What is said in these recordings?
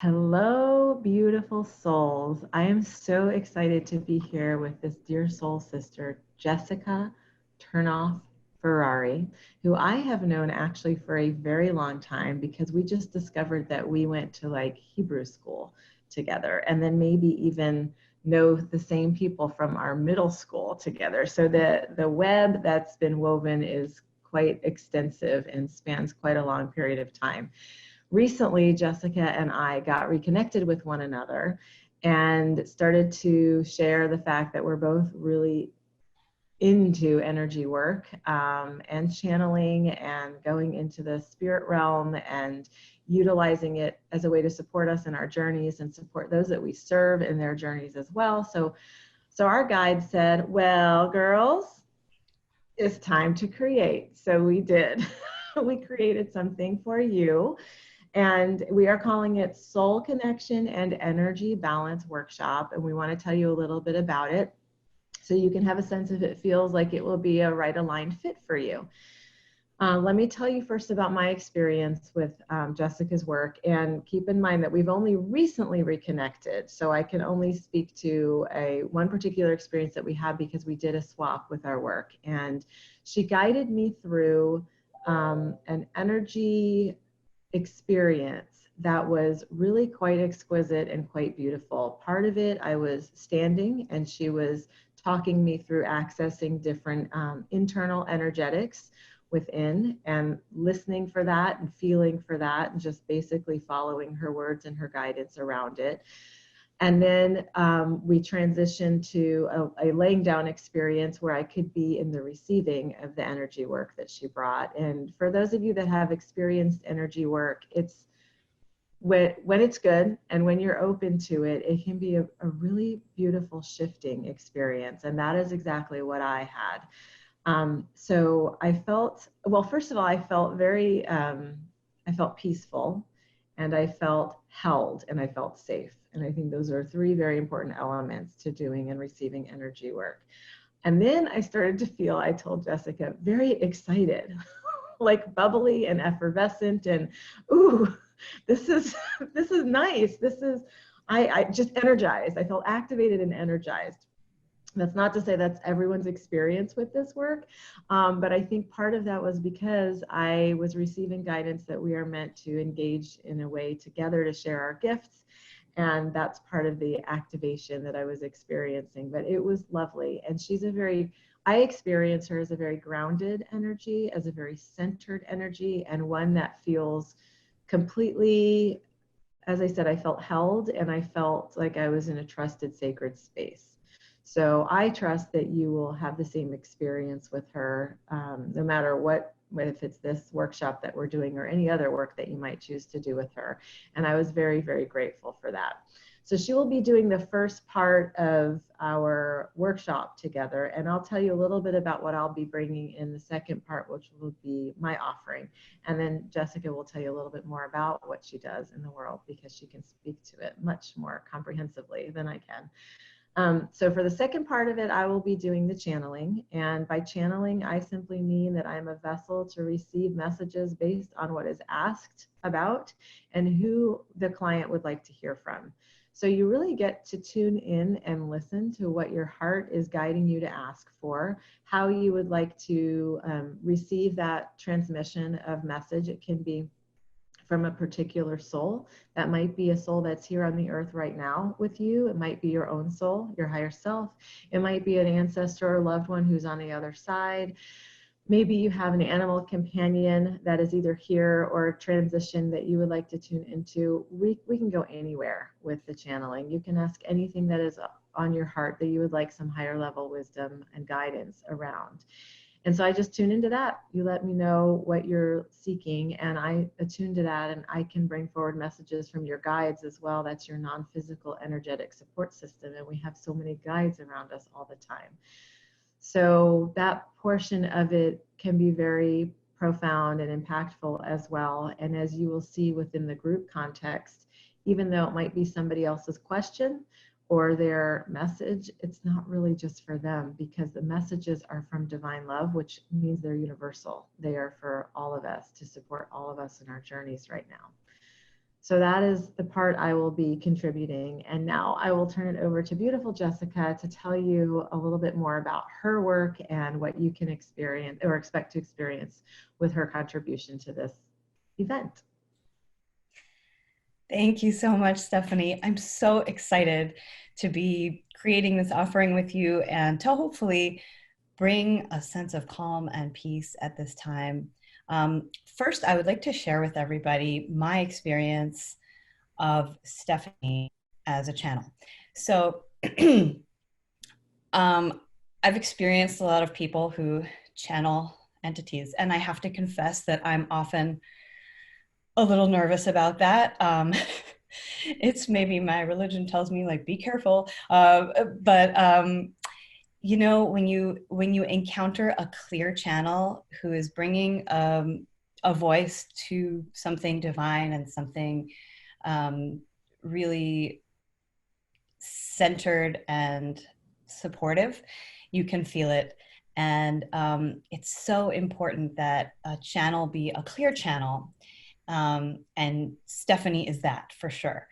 Hello, beautiful souls. I am so excited to be here with this dear soul sister, Jessica Turnoff Ferrari, who I have known actually for a very long time because we just discovered that we went to like Hebrew school together and then maybe even know the same people from our middle school together. So the web that's been woven is quite extensive and spans quite a long period of time. Recently, Jessica and I got reconnected with one another and started to share the fact that we're both really into energy work and channeling and going into the spirit realm and utilizing it as a way to support us in our journeys and support those that we serve in their journeys as well. So our guide said, well, girls, it's time to create. So we did. We created something for you. And we are calling it Soul Connection and Energy Balance Workshop. And we want to tell you a little bit about it so you can have a sense if it feels like it will be a right aligned fit for you. Let me tell you first about my experience with Jessica's work, and keep in mind that we've only recently reconnected, so I can only speak to one particular experience that we had because we did a swap with our work, and she guided me through an energy experience that was really quite exquisite and quite beautiful. Part of it, I was standing and she was talking me through accessing different internal energetics within and listening for that and feeling for that and just basically following her words and her guidance around it. And then we transitioned to a laying down experience where I could be in the receiving of the energy work that she brought. And for those of you that have experienced energy work, it's when it's good and when you're open to it, it can be a really beautiful shifting experience. And that is exactly what I had. So I felt, well, first of all, I felt I felt peaceful and I felt held and I felt safe. And I think those are three very important elements to doing and receiving energy work. And then I started to feel, I told Jessica, very excited, like bubbly and effervescent and, ooh, this is nice. I just energized. I felt activated and energized. That's not to say that's everyone's experience with this work, but I think part of that was because I was receiving guidance that we are meant to engage in a way together to share our gifts, and that's part of the activation that I was experiencing. But it was lovely, and I experience her as a very grounded energy, as a very centered energy, and one that feels completely, as I said, I felt held and I felt like I was in a trusted, sacred space. So I trust that you will have the same experience with her, no matter what, if it's this workshop that we're doing or any other work that you might choose to do with her. And I was very, very grateful for that. So she will be doing the first part of our workshop together, and I'll tell you a little bit about what I'll be bringing in the second part, which will be my offering. And then Jessica will tell you a little bit more about what she does in the world because she can speak to it much more comprehensively than I can. So for the second part of it, I will be doing the channeling. And by channeling, I simply mean that I'm a vessel to receive messages based on what is asked about and who the client would like to hear from. So you really get to tune in and listen to what your heart is guiding you to ask for, how you would like to receive that transmission of message. It can be from a particular soul. That might be a soul that's here on the earth right now with you. It might be your own soul, your higher self. It might be an ancestor or loved one who's on the other side. Maybe you have an animal companion that is either here or transition that you would like to tune into. We can go anywhere with the channeling. You can ask anything that is on your heart that you would like some higher level wisdom and guidance around. And so I just tune into that. You let me know what you're seeking, and I attune to that, and I can bring forward messages from your guides as well. That's your non-physical energetic support system, and we have so many guides around us all the time. So that portion of it can be very profound and impactful as well. And as you will see within the group context, even though it might be somebody else's question or their message, it's not really just for them, because the messages are from divine love, which means they're universal. They are for all of us, to support all of us in our journeys right now. So that is the part I will be contributing. And now I will turn it over to beautiful Jessica to tell you a little bit more about her work and what you can experience or expect to experience with her contribution to this event. Thank you so much, Stephanie. I'm so excited to be creating this offering with you and to hopefully bring a sense of calm and peace at this time. First, I would like to share with everybody my experience of Stephanie as a channel. So I've experienced a lot of people who channel entities, and I have to confess that I'm often a little nervous about that. It's maybe my religion tells me like, be careful. But you know, when you encounter a clear channel who is bringing a voice to something divine and something really centered and supportive, you can feel it. And it's so important that a channel be a clear channel. And Stephanie is that for sure.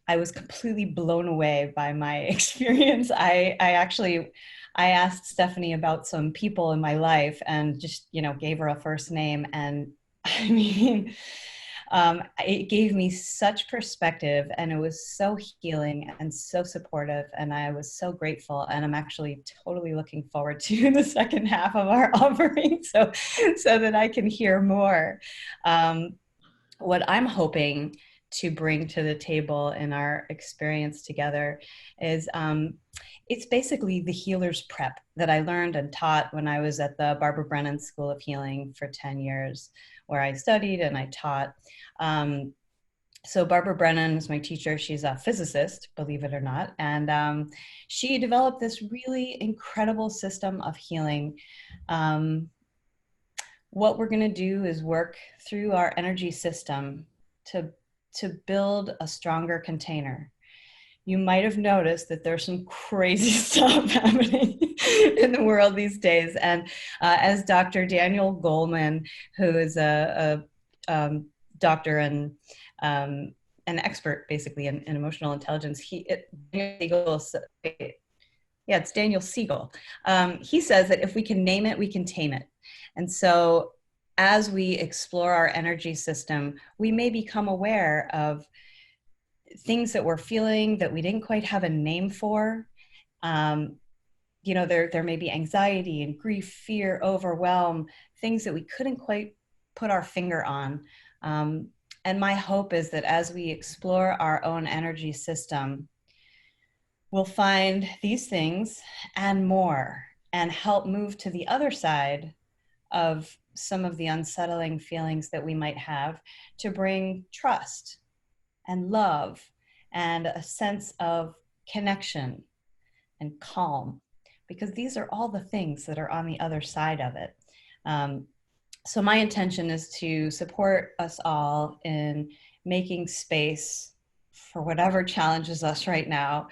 I was completely blown away by my experience. I asked Stephanie about some people in my life and just, you know, gave her a first name. And I mean, it gave me such perspective, and it was so healing and so supportive, and I was so grateful. And I'm actually totally looking forward to the second half of our offering, so that I can hear more. What I'm hoping to bring to the table in our experience together is it's basically the healer's prep that I learned and taught when I was at the Barbara Brennan School of Healing for 10 years, where I studied and I taught. So Barbara Brennan was my teacher. She's a physicist, believe it or not. And she developed this really incredible system of healing. What we're going to do is work through our energy system to build a stronger container. You might have noticed that there's some crazy stuff happening in the world these days. And as Dr. Daniel Goleman, who is a doctor and an expert basically in emotional intelligence, it's Daniel Siegel. He says that if we can name it, we can tame it. And so as we explore our energy system, we may become aware of things that we're feeling that we didn't quite have a name for. You know, there may be anxiety and grief, fear, overwhelm, things that we couldn't quite put our finger on. And my hope is that as we explore our own energy system, we'll find these things and more, and help move to the other side of some of the unsettling feelings that we might have, to bring trust and love and a sense of connection and calm, because these are all the things that are on the other side of it. So my intention is to support us all in making space for whatever challenges us right now,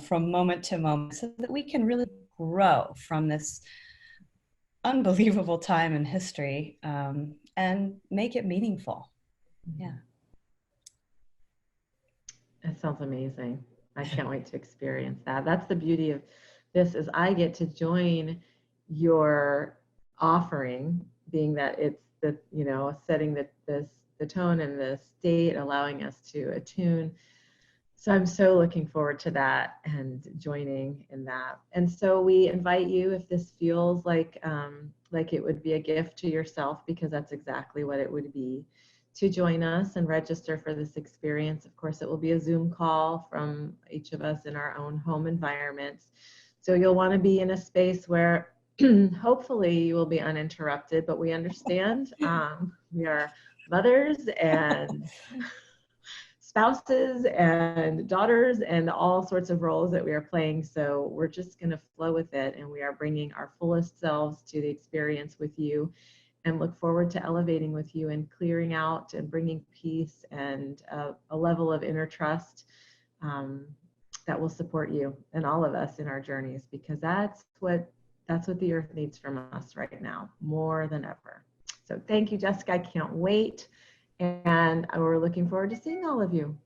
from moment to moment, so that we can really grow from this unbelievable time in history, and make it meaningful. Yeah. That sounds amazing. I can't wait to experience that. That's the beauty of this, is I get to join your offering, being that it's the, you know, setting the tone and the state, allowing us to attune. So I'm so looking forward to that and joining in that. And so we invite you, if this feels like it would be a gift to yourself, because that's exactly what it would be, to join us and register for this experience. Of course, it will be a Zoom call from each of us in our own home environments. So you'll want to be in a space where hopefully you will be uninterrupted, but we understand we are mothers and spouses and daughters and all sorts of roles that we are playing. So we're just going to flow with it, and we are bringing our fullest selves to the experience with you, and look forward to elevating with you and clearing out and bringing peace and a level of inner trust that will support you and all of us in our journeys, because that's what the earth needs from us right now, more than ever. So thank you, Jessica. I can't wait. And we're looking forward to seeing all of you.